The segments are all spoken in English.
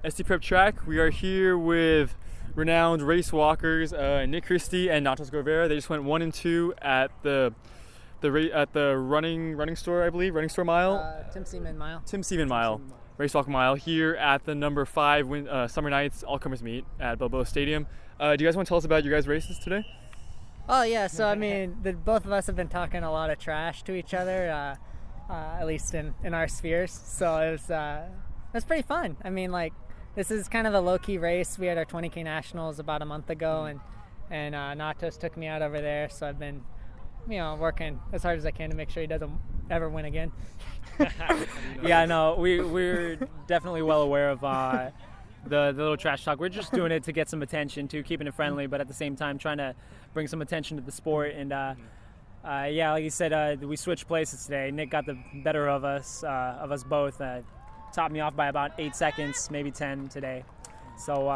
SD Prep Track. We are here with renowned race walkers Nick Christie and Natos Guevara. They just went 1 and 2 at the running store, I believe, running store mile. Tim Seaman mile. Tim Seaman mile, racewalk mile here at the number 5 Summer Nights All-Comers Meet at Balboa Stadium. Do you guys want to tell us about your guys' races today? Oh yeah, so I mean, both of us have been talking a lot of trash to each other, at least in our spheres. So it was pretty fun. I mean, like, this is kind of a low-key race. We had our 20K Nationals about a month ago, and Natos took me out over there. So I've been, working as hard as I can to make sure he doesn't ever win again. Yeah, no, we're definitely well aware of the little trash talk. We're just doing it to get some attention, to keeping it friendly, but at the same time trying to bring some attention to the sport. And yeah, like you said, we switched places today. Nick got the better of us both. Topped me off by about 8 seconds, maybe 10 today. So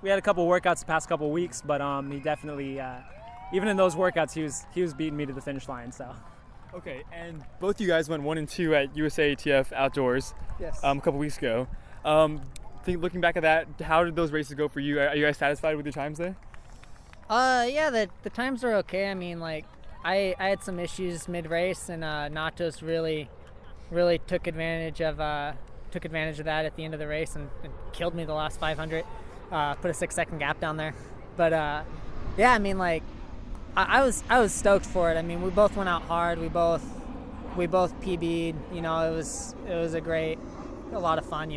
we had a couple workouts the past couple weeks, but he definitely, even in those workouts, he was beating me to the finish line. So. Okay, and both you guys went 1 and 2 at USATF Outdoors. Yes. A couple weeks ago. Looking back at that, how did those races go for you? Are you guys satisfied with your times there? Yeah, the times are okay. I mean, like, I had some issues mid-race, and Natos really took advantage of that at the end of the race and killed me the last 500. Put a 6-second gap down there. But yeah, I mean, like, I was stoked for it. I mean, we both went out hard. We both PB'd. It was a lot of fun.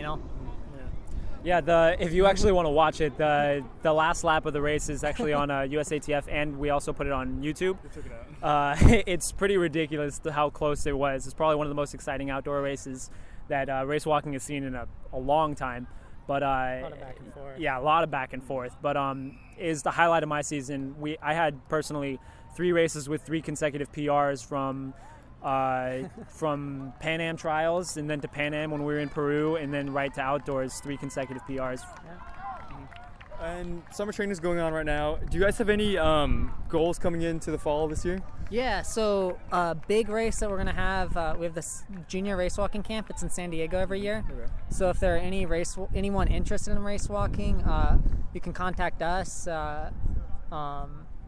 Yeah, if you actually want to watch it, the last lap of the race is actually on USATF, and we also put it on YouTube. Check it out. It's pretty ridiculous how close it was. It's probably one of the most exciting outdoor races that race walking has seen in a long time. But a lot of back and forth. Yeah, a lot of back and forth. But is the highlight of my season. I had personally 3 races with 3 consecutive PRs from Pan Am trials, and then to Pan Am when we were in Peru, and then right to outdoors, 3 consecutive PRs. Yeah. And summer training is going on right now. Do you guys have any goals coming into the fall this year? Yeah, so big race that we're gonna have. We have this junior race walking camp. It's in San Diego every year. Okay. So if there are anyone interested in race walking, you can contact us.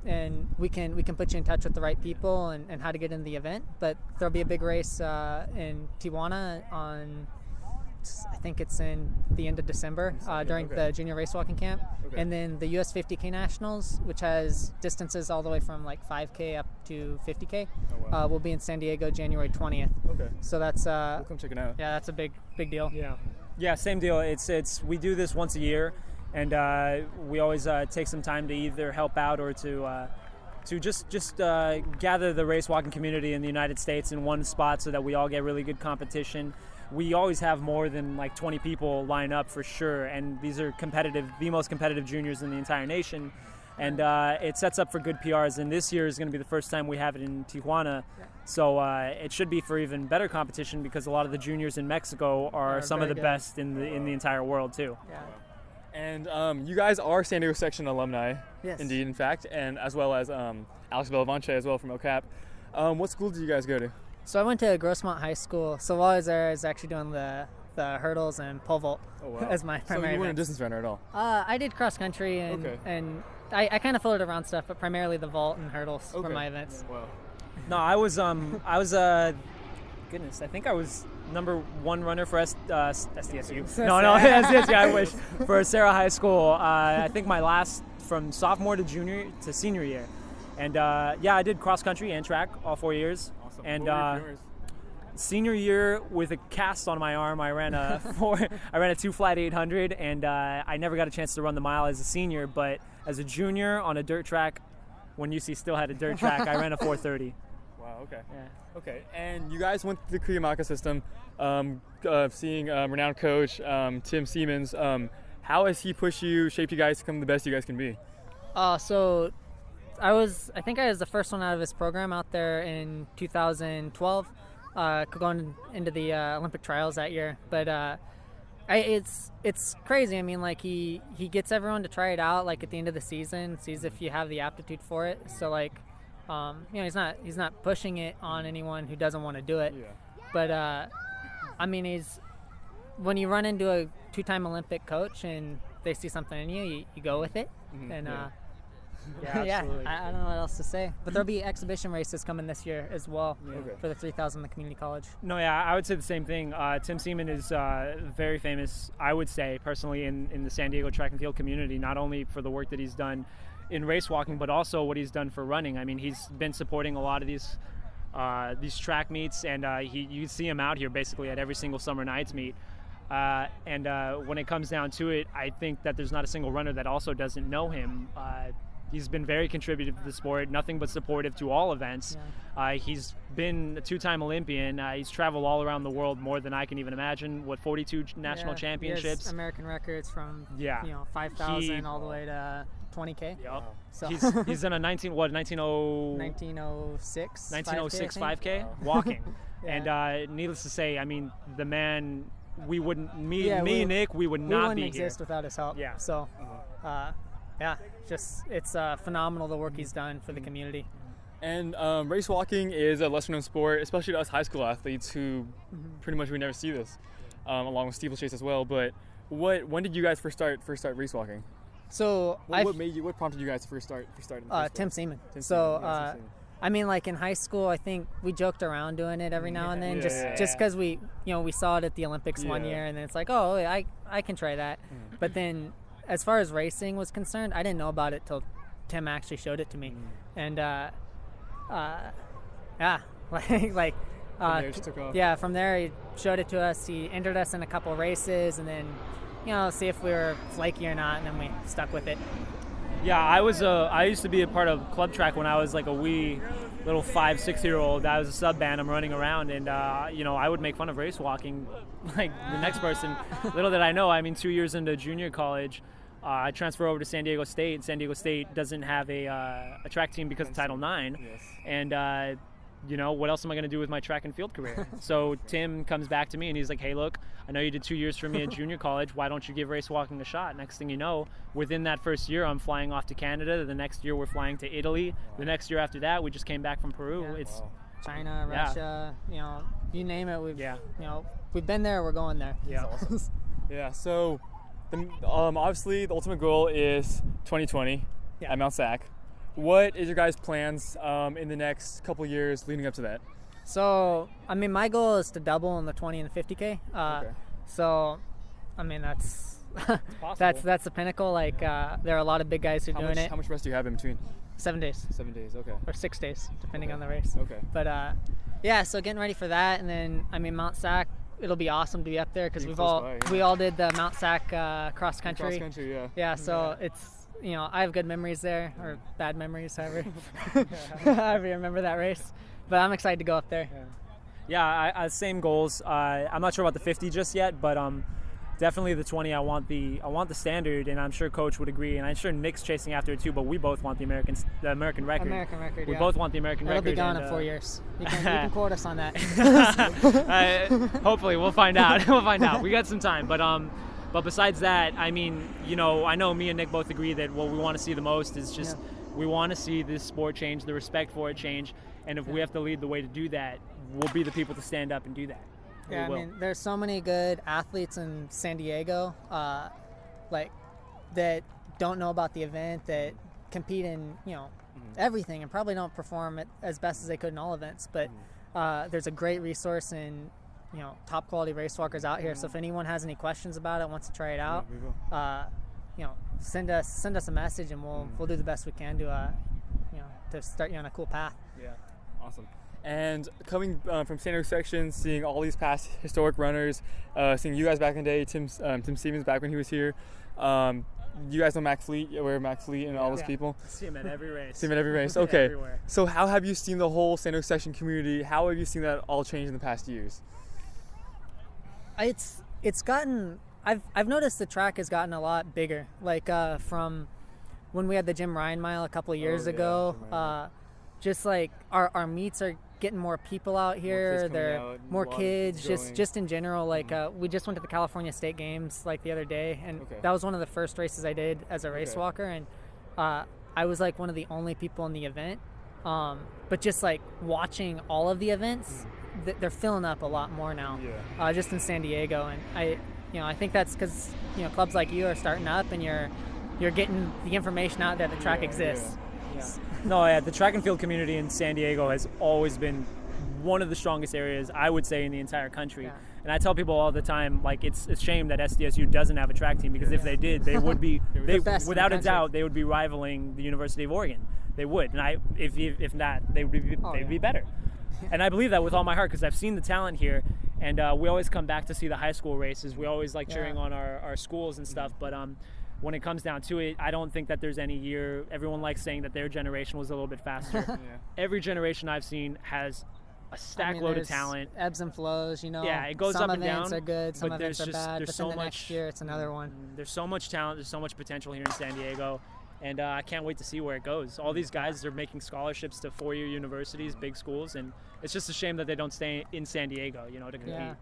And we can put you in touch with the right people and how to get in the event. But there'll be a big race in Tijuana on, I think it's in the end of December during the junior race walking camp. Okay. And then the US 50K Nationals, which has distances all the way from like 5K up to 50K, will be in San Diego January 20th. Okay. So that's we'll come check it out. Yeah, that's a big deal. Yeah, same deal. It's we do this once a year. And we always take some time to either help out or to just gather the race walking community in the United States in one spot so that we all get really good competition. We always have more than like 20 people line up for sure, and these are the most competitive juniors in the entire nation. And it sets up for good PRs, and this year is going to be the first time we have it in Tijuana. So it should be for even better competition, because a lot of the juniors in Mexico are some of the best in the entire world too. Yeah. And you guys are San Diego Section alumni, yes, indeed, in fact, and as well as Alex Belavance as well from El Cap. What school did you guys go to? So I went to Grossmont High School. So while I was there, I was actually doing the hurdles and pole vault as my primary. So you weren't a distance runner at all? I did cross country and I kind of floated around stuff, but primarily the vault and hurdles were my events. Wow. No, I was goodness, I think I was number 1 runner for SDSU. No, SDSU, I wish. For Sarah High School, I think my last from sophomore to junior to senior year. And yeah, I did cross country and track all 4 years. Awesome. And senior year, with a cast on my arm, I ran a 2 flat 800, and I never got a chance to run the mile as a senior, but as a junior on a dirt track, when UC still had a dirt track, I ran a 4:30. Wow, okay. Yeah. Okay, and you guys went through the Cuyamaca system, seeing renowned coach Tim Seaman. How has he pushed you, shaped you guys to become the best you guys can be? So I think I was the first one out of his program out there in 2012, going into the Olympic trials that year. But it's crazy. I mean, like, he gets everyone to try it out, like, at the end of the season, sees if you have the aptitude for it. So, like, he's not pushing it on anyone who doesn't want to do it. Yeah. But I mean, when you run into two-time Olympic coach, and they see something in you, you go with it. And absolutely. I don't know what else to say. But there'll be exhibition races coming this year as well for the 3,000 in the community college. No, yeah, I would say the same thing. Tim Seaman is very famous, I would say, personally, in the San Diego track and field community, not only for the work that he's done in race walking, but also what he's done for running. I mean, he's been supporting a lot of these track meets, and you see him out here basically at every single Summer Nights meet. And when it comes down to it, I think that there's not a single runner that also doesn't know him. He's been very contributive to the sport, nothing but supportive to all events. He's been a two-time Olympian. He's traveled all around the world more than I can even imagine. 42 national championships? He has American records from 5,000 all the way to 20K. Yep. So he's done a 1906 5K walking. And needless to say, I mean, the man, Nick, we would not be here. We wouldn't exist without his help. Yeah. So, it's phenomenal the work he's done for the community. And race walking is a lesser known sport, especially to us high school athletes who pretty much we never see this, along with steeplechase as well. But when did you guys first start race walking? So what prompted you guys to first start? Tim Seaman. Tim so Seaman. I mean, like in high school, I think we joked around doing it every now and then, just because we saw it at the Olympics one year, and then it's like, oh, I can try that. But then, as far as racing was concerned, I didn't know about it till Tim actually showed it to me, and From there it just took off. Yeah, from there he showed it to us. He entered us in a couple races, and then see if we were flaky or not, and then we stuck with it. Yeah, I used to be a part of club track when I was like a wee little 5-6-year-old. I was a sub band. I'm running around, and I would make fun of race walking like the next person. Little did I know, I mean, 2 years into junior college, I transfer over to San Diego State. San Diego State doesn't have a track team because of Title IX, and what else am I going to do with my track and field career? So Tim comes back to me and he's like, hey, look, I know you did 2 years for me in junior college. Why don't you give race walking a shot? Next thing you know, within that first year, I'm flying off to Canada. The next year, we're flying to Italy. The next year after that, we just came back from Peru. Yeah. It's China, Russia, you name it. We've been there. We're going there. Yeah. Awesome. Yeah. So, obviously, the ultimate goal is 2020 at Mount Sac. What is your guys' plans in the next couple years leading up to that? So, I mean, my goal is to double in the 20 and the 50K. So, I mean, that's that's the pinnacle. Like, there are a lot of big guys who are doing it. How much rest do you have in between? 7 days. 7 days, okay. Or 6 days, depending on the race. Okay. But, so getting ready for that. And then, I mean, Mount Sac, it'll be awesome to be up there because we all did the Mount Sac cross country. Cross country, yeah. Yeah, so it's, I have good memories there, or bad memories, however however you remember that race. But I'm excited to go up there. Yeah, I same goals. I'm not sure about the 50 just yet, but definitely the 20. I want the standard, and I'm sure Coach would agree, and I'm sure Nick's chasing after it too. But we both want the American record. American record. We both want the American record. It'll be gone in 4 years. You can quote us on that. Hopefully, we'll find out. We got some time, but besides that, I mean, I know me and Nick both agree that what we want to see the most is just we want to see this sport change, the respect for it change, and if we have to lead the way to do that, we'll be the people to stand up and do that. Yeah, I mean, there's so many good athletes in San Diego, that don't know about the event, that compete in, everything, and probably don't perform it as best as they could in all events. But there's a great resource in, top quality race walkers out here. So if anyone has any questions about it, wants to try it out, send us a message, and we'll do the best we can to start you on a cool path. Yeah, awesome. And coming from San Diego Section, seeing all these past historic runners, seeing you guys back in the day, Tim Stevens back when he was here. You guys know Mac Fleet, aware of Mac Fleet and all those people? See him at every race. Okay. Everywhere. So how have you seen the whole San Diego Section community? How have you seen that all change in the past years? It's gotten. I've noticed the track has gotten a lot bigger. Like from when we had the Jim Ryan Mile a couple of years ago. Just like our meets are getting more people out here. There are more kids, just in general. Like we just went to the California State Games like the other day, and that was one of the first races I did as a race walker, and I was like one of the only people in the event. But just like watching all of the events, they're filling up a lot more now. Just in San Diego, and I think that's because clubs like you are starting up and you're getting the information out there that track exists. Yeah. No, yeah, the track and field community in San Diego has always been one of the strongest areas, I would say, in the entire country. Yeah. And I tell people all the time, like, it's a shame that SDSU doesn't have a track team, because if they did, they would be, best in without the a country. doubt, they would be rivaling the University of Oregon. They would, and if not, they would be better. And I believe that with all my heart, because I've seen the talent here, and we always come back to see the high school races. We always like cheering on our schools and stuff, but when it comes down to it, I don't think that there's any year. Everyone likes saying that their generation was a little bit faster. Every generation I've seen has a stack load of talent. Ebbs and flows, Yeah, it goes some up and down. events are good, some but events are bad, there's but so then the much, next year it's another one. There's so much talent, there's so much potential here in San Diego, and I can't wait to see where it goes. All these guys are making scholarships to four-year universities, big schools, and it's just a shame that they don't stay in San Diego, to compete. Yeah.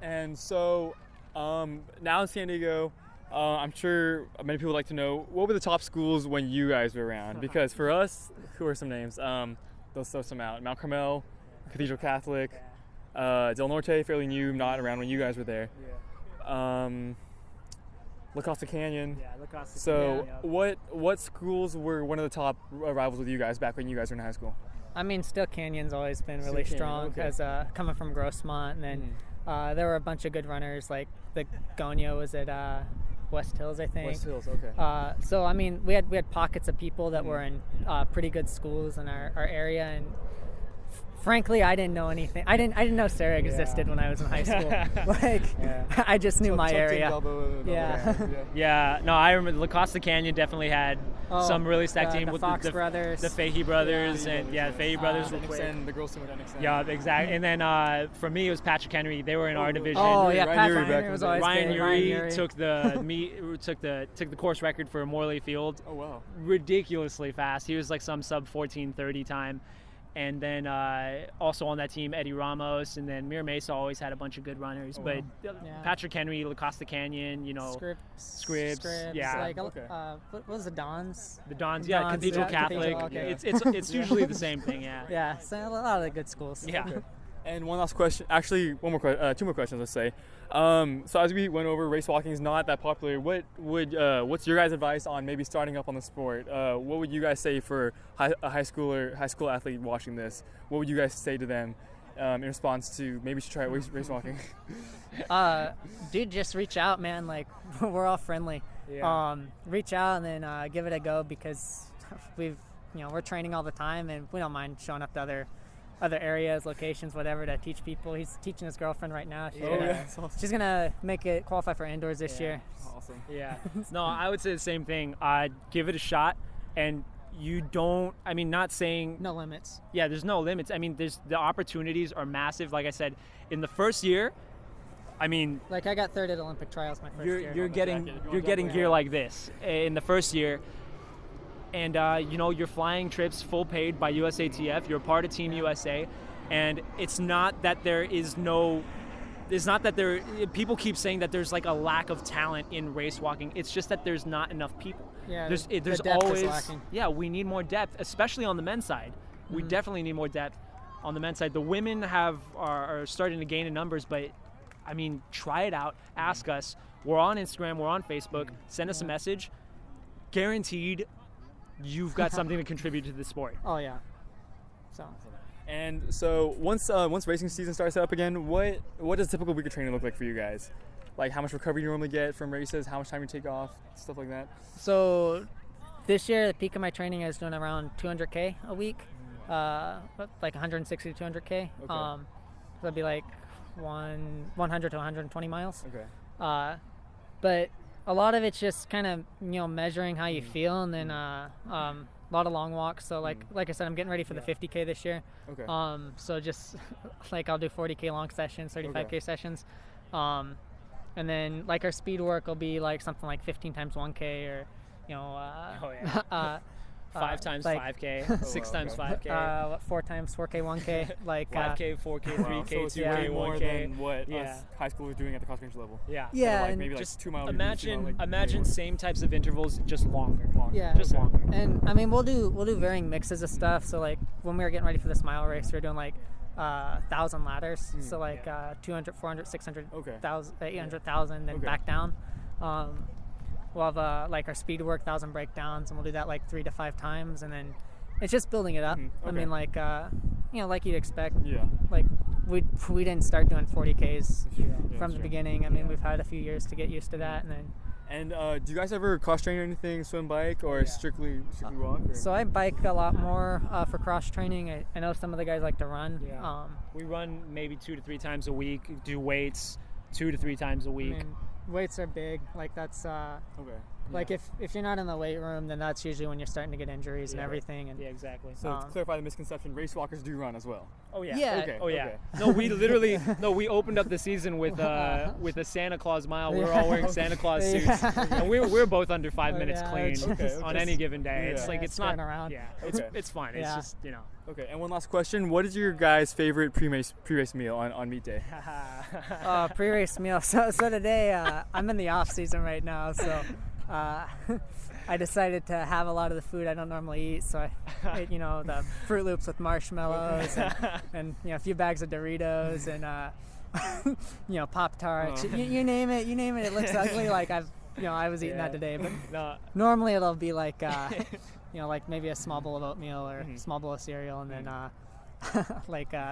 And so now in San Diego, I'm sure many people would like to know, what were the top schools when you guys were around? Because for us, who are some names? They'll throw some out. Mount Carmel, Cathedral Catholic, Del Norte, fairly new, not around when you guys were there. La Costa Canyon. Yeah, La Costa So Canyon, what schools were one of the top rivals with you guys back when you guys were in high school? I mean, still Canyon's always been really Canyon, strong, okay. as coming from Grossmont, and then there were a bunch of good runners, like the Gonya was at West Hills, I think. West Hills, okay. So I mean, we had pockets of people that were in pretty good schools in our area, and frankly, I didn't know anything. I didn't know Sarah existed when I was in high school. I just knew my area. No, I remember La Costa Canyon definitely had some really stacked team the with Fox brothers, the Fahey brothers, the Fahey brothers were quick. And the girls team with NXN. Yeah, exactly. And then for me, it was Patrick Henry. They were in our division. Oh yeah, Ryan Urie Patrick Henry was always Ryan good. Urie took the course record for Morley Field. Oh wow. Ridiculously fast. He was like some sub 14:30 time. And then also on that team, Eddie Ramos, and then Mir Mesa always had a bunch of good runners. But Patrick Henry, La Costa Canyon, Scripps, yeah. Like, what was the Dons? The Dons, yeah, Cathedral Catholic. Okay. It's usually the same thing, yeah. Yeah, so a lot of the good schools. Yeah. Okay. And one last question, actually two more questions, let's say. So as we went over, race walking is not that popular. What's your guys' advice on maybe starting up on the sport? What would you guys say for a high school athlete watching this? What would you guys say to them in response to maybe you should try race walking? Dude, just reach out, man. Like, we're all friendly. Yeah. Reach out and then give it a go, because we're training all the time, and we don't mind showing up to other areas, locations, whatever, to teach people. He's teaching his girlfriend right now. She's gonna make it qualify for indoors this year. Awesome. Yeah. No, I would say the same thing. Give it a shot, and not saying No limits. Yeah, there's no limits. I mean, the opportunities are massive. Like I said, in the first year, Like, I got third at Olympic trials my first year. you're getting gear like this in the first year. And you're flying trips full paid by USATF. You're a part of Team USA, and it's not that people keep saying that there's like a lack of talent in race walking. It's just that there's not enough people. Yeah, there's the depth always is lacking. Yeah, we need more depth, especially on the men's side. We definitely need more depth on the men's side. The women are starting to gain in numbers, but try it out. Ask us. We're on Instagram. We're on Facebook. Send us a message. Guaranteed, you've got something to contribute to the sport. Oh yeah. And so once racing season starts up again, what does a typical week of training look like for you guys? Like, how much recovery you normally get from races, how much time you take off, stuff like that? So this year, the peak of my training, I was doing around 200K a week, like 160 to 200K. Okay. So that'd be like 100 to 120 miles. Okay. But a lot of it's just kind of measuring how you feel, and then a lot of long walks. So like I said, I'm getting ready for the 50K this year. Okay. So just like I'll do 40K long sessions, 35K sessions, and then like our speed work will be like something like 15 times 1K, or 5 times like 5K, 6 times 5K, 4 times 4K, 1K, like 5K, 4K, 3K, So 2K, more 1K. than what us high schoolers doing at the cross country level. Yeah. Yeah, Like and maybe like just 2 mile. Imagine same types of intervals, just longer. Yeah, Just longer. And we'll do varying mixes of stuff. So like when we were getting ready for this mile race, we were doing like 1,000 ladders. So like 200, 400, 600, 800,000, then back down. We'll have like our speed work, 1,000 breakdowns, and we'll do that like 3 to 5 times, and then it's just building it up. I mean, like like you'd expect. Yeah. Like we didn't start doing 40Ks from the beginning. I mean, we've had a few years to get used to that, and then. And do you guys ever cross train or anything, swim, bike, or strictly walk? Or? So I bike a lot more for cross training. I know some of the guys like to run. Yeah. We run maybe 2 to 3 times a week. Do weights 2 to 3 times a week. I mean, weights are big. Like that's like if you're not in the weight room, then that's usually when you're starting to get injuries and everything. And exactly. So to clarify the misconception, race walkers do run as well. Oh yeah. Yeah. Okay. Oh yeah. Okay. No, we literally we opened up the season with a Santa Claus mile. We were all wearing Santa Claus suits, and we're both under 5 minutes clean on any given day. It's like it's not around. Yeah. It's fun. It's just Okay. And one last question: what is your guys' favorite pre-race meal on meet day? Pre-race meal. So today I'm in the off season right now, so. I decided to have a lot of the food I don't normally eat, so I ate, the Fruit Loops with marshmallows and a few bags of Doritos and Pop-Tarts. You name it. It looks ugly. Like I was eating that today, but normally it'll be like like maybe a small bowl of oatmeal or a small bowl of cereal, and then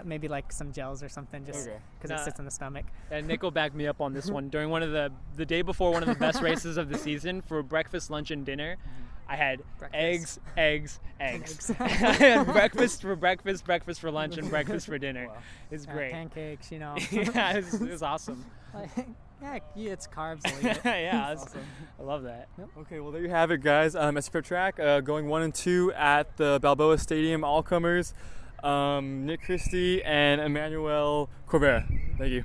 maybe like some gels or something, just because it sits in the stomach. And Nick will back me up on this one. During one of the day before one of the best races of the season, for breakfast, lunch, and dinner, I had eggs. I had breakfast for breakfast for lunch, and breakfast for dinner. Wow. It's great. Pancakes, Yeah, it was awesome. It's carbs. I'll eat it. Yeah, awesome. I love that. Yep. Okay, well there you have it, guys. SFR track going 1 and 2 at the Balboa Stadium, all comers. Nick Christie and Emmanuel Corbera. Thank you.